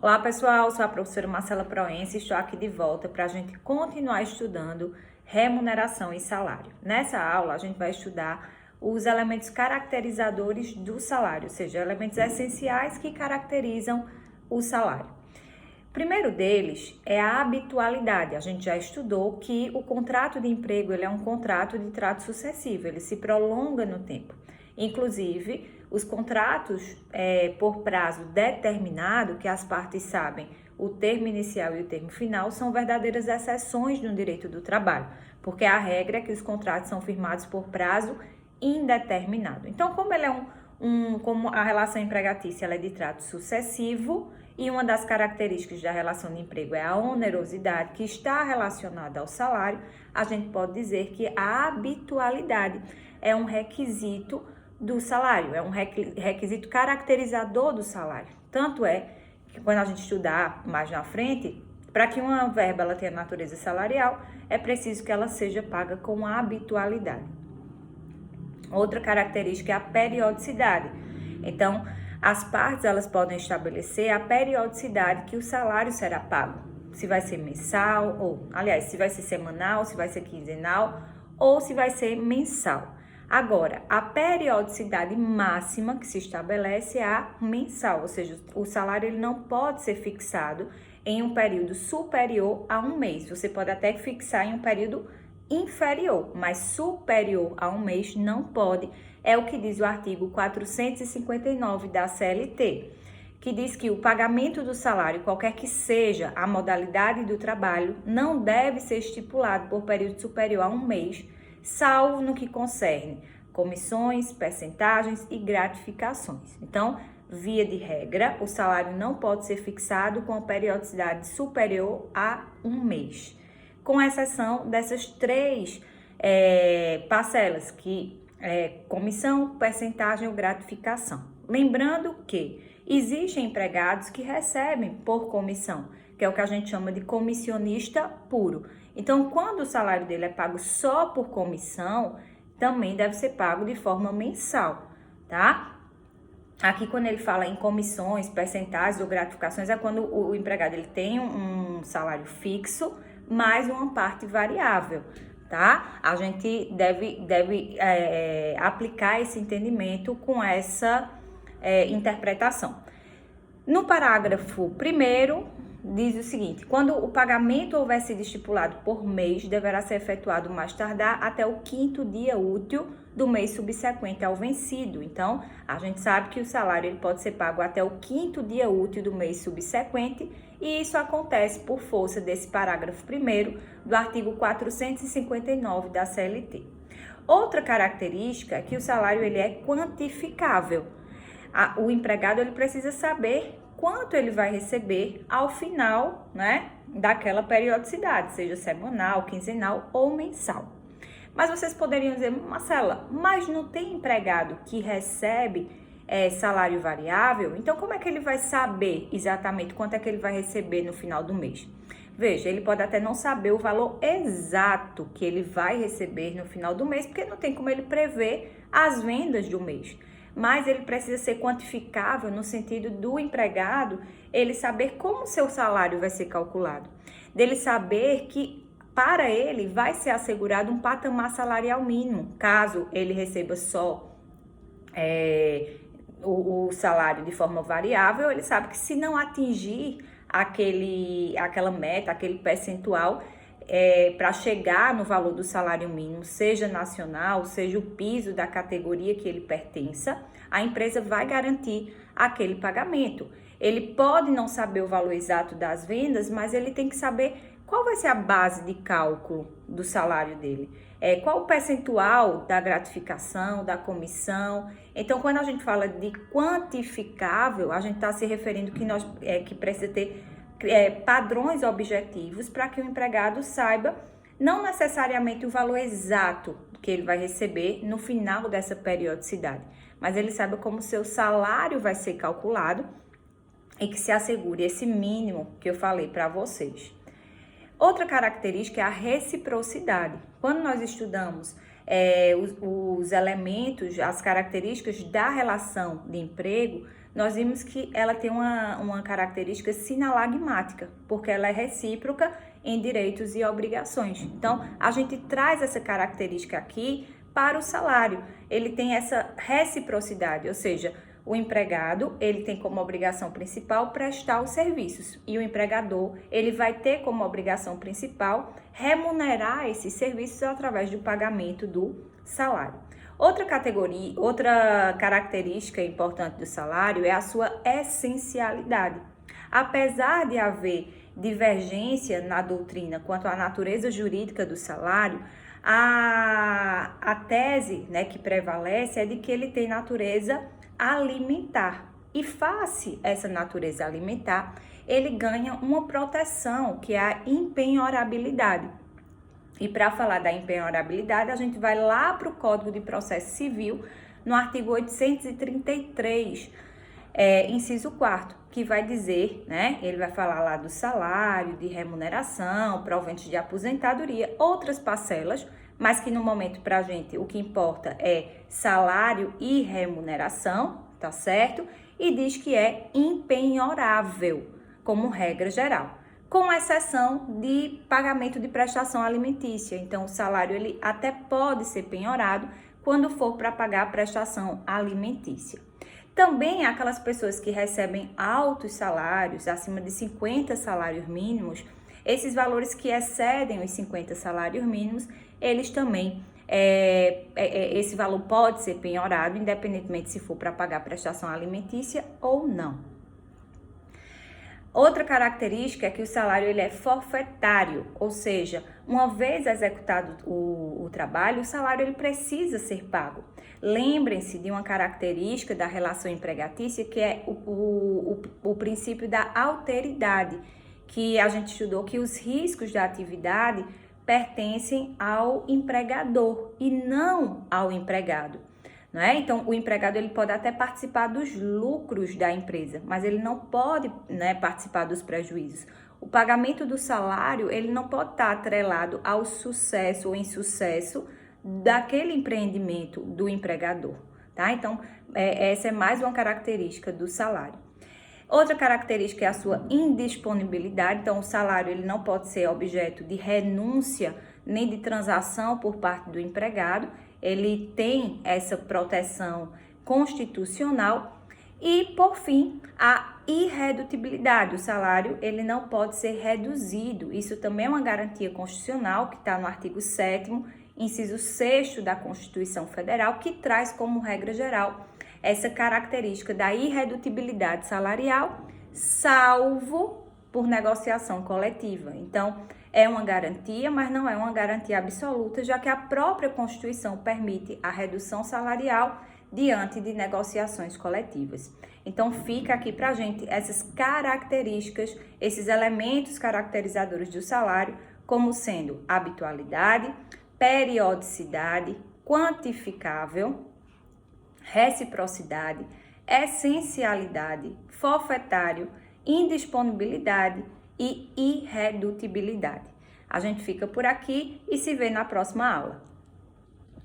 Olá pessoal, sou a professora Marcela Proença e estou aqui de volta para a gente continuar estudando remuneração e salário. Nessa aula a gente vai estudar os elementos caracterizadores do salário, ou seja, elementos essenciais que caracterizam o salário. O primeiro deles é a habitualidade. A gente já estudou que o contrato de emprego ele é um contrato de trato sucessivo, ele se prolonga no tempo. Inclusive, os contratos por prazo determinado, que as partes sabem o termo inicial e o termo final, são verdadeiras exceções no direito do trabalho, porque a regra é que os contratos são firmados por prazo indeterminado. Então, como ele é como a relação empregatícia ela é de trato sucessivo, e uma das características da relação de emprego é a onerosidade, que está relacionada ao salário, a gente pode dizer que a habitualidade é um requisito do salário, é um requisito caracterizador do salário. Tanto é que quando a gente estudar mais na frente, para que uma verba ela tenha natureza salarial, é preciso que ela seja paga com a habitualidade. Outra característica é a periodicidade. Então, as partes elas podem estabelecer a periodicidade que o salário será pago. Se vai ser mensal, se vai ser semanal, se vai ser quinzenal ou se vai ser mensal. Agora, a periodicidade máxima que se estabelece é a mensal, ou seja, o salário ele não pode ser fixado em um período superior a um mês. Você pode até fixar em um período inferior, mas superior a um mês não pode. É o que diz o artigo 459 da CLT, que diz que o pagamento do salário, qualquer que seja a modalidade do trabalho, não deve ser estipulado por período superior a um mês, salvo no que concerne comissões, percentagens e gratificações. Então, via de regra, o salário não pode ser fixado com a periodicidade superior a um mês, com exceção dessas três parcelas, que é comissão, percentagem ou gratificação. Lembrando que existem empregados que recebem por comissão, que é o que a gente chama de comissionista puro. Então, quando o salário dele é pago só por comissão, também deve ser pago de forma mensal, tá? Aqui, quando ele fala em comissões, percentagens ou gratificações, é quando o empregado ele tem um salário fixo, mais uma parte variável, tá? A gente deve aplicar esse entendimento com essa interpretação. No parágrafo 1º, diz o seguinte: quando o pagamento houver sido estipulado por mês, deverá ser efetuado mais tardar até o 5º dia útil do mês subsequente ao vencido. Então, a gente sabe que o salário ele pode ser pago até o 5º dia útil do mês subsequente, e isso acontece por força desse parágrafo 1º do artigo 459 da CLT. Outra característica é que o salário ele é quantificável. O empregado ele precisa saber quanto ele vai receber ao final, daquela periodicidade, seja semanal, quinzenal ou mensal. Mas vocês poderiam dizer, Marcela, mas não tem empregado que recebe salário variável? Então, como é que ele vai saber exatamente quanto é que ele vai receber no final do mês? Veja, ele pode até não saber o valor exato que ele vai receber no final do mês, porque não tem como ele prever as vendas do mês. Mas ele precisa ser quantificável no sentido do empregado, ele saber como o seu salário vai ser calculado. Dele saber que para ele vai ser assegurado um patamar salarial mínimo, caso ele receba só o salário de forma variável, ele sabe que se não atingir aquela meta, aquele percentual, para chegar no valor do salário mínimo, seja nacional, seja o piso da categoria que ele pertença, a empresa vai garantir aquele pagamento. Ele pode não saber o valor exato das vendas, mas ele tem que saber qual vai ser a base de cálculo do salário dele, qual o percentual da gratificação, da comissão. Então, quando a gente fala de quantificável, a gente está se referindo que precisa ter padrões objetivos para que o empregado saiba não necessariamente o valor exato que ele vai receber no final dessa periodicidade, mas ele saiba como o seu salário vai ser calculado e que se assegure esse mínimo que eu falei para vocês. Outra característica é a reciprocidade. Quando nós estudamos os elementos, as características da relação de emprego, nós vimos que ela tem uma característica sinalagmática, porque ela é recíproca em direitos e obrigações. Então, a gente traz essa característica aqui para o salário. Ele tem essa reciprocidade, ou seja, o empregado, ele tem como obrigação principal prestar os serviços e o empregador, ele vai ter como obrigação principal remunerar esses serviços através do pagamento do salário. Outra característica importante do salário é a sua essencialidade. Apesar de haver divergência na doutrina quanto à natureza jurídica do salário, a tese, né, que prevalece é de que ele tem natureza alimentar. E face essa natureza alimentar, ele ganha uma proteção, que é a impenhorabilidade. E para falar da impenhorabilidade, a gente vai lá para o Código de Processo Civil, no artigo 833, inciso 4º, que vai dizer, né, ele vai falar lá do salário, de remuneração, proventos de aposentadoria, outras parcelas, mas que no momento para a gente o que importa é salário e remuneração, tá certo? E diz que é impenhorável, como regra geral, com exceção de pagamento de prestação alimentícia. Então, o salário ele até pode ser penhorado quando for para pagar a prestação alimentícia. Também aquelas pessoas que recebem altos salários, acima de 50 salários mínimos, esses valores que excedem os 50 salários mínimos, eles também, esse valor pode ser penhorado, independentemente se for para pagar prestação alimentícia ou não. Outra característica é que o salário ele é forfetário, ou seja, uma vez executado o trabalho, o salário ele precisa ser pago. Lembrem-se de uma característica da relação empregatícia que é o princípio da alteridade, que a gente estudou que os riscos da atividade pertencem ao empregador e não ao empregado. Né? Então, o empregado ele pode até participar dos lucros da empresa, mas ele não pode, né, participar dos prejuízos. O pagamento do salário ele não pode estar atrelado ao sucesso ou insucesso daquele empreendimento do empregador. Tá? Então, essa é mais uma característica do salário. Outra característica é a sua indisponibilidade. Então, o salário ele não pode ser objeto de renúncia nem de transação por parte do empregado. Ele tem essa proteção constitucional. E, por fim, a irredutibilidade. O salário ele não pode ser reduzido. Isso também é uma garantia constitucional que está no artigo 7º, inciso 6º da Constituição Federal, que traz como regra geral essa característica da irredutibilidade salarial, salvo por negociação coletiva. Então, é uma garantia, mas não é uma garantia absoluta, já que a própria Constituição permite a redução salarial diante de negociações coletivas. Então, fica aqui para a gente essas características, esses elementos caracterizadores do salário, como sendo habitualidade, periodicidade, quantificável, reciprocidade, essencialidade, forfetário, indisponibilidade e irredutibilidade. A gente fica por aqui e se vê na próxima aula.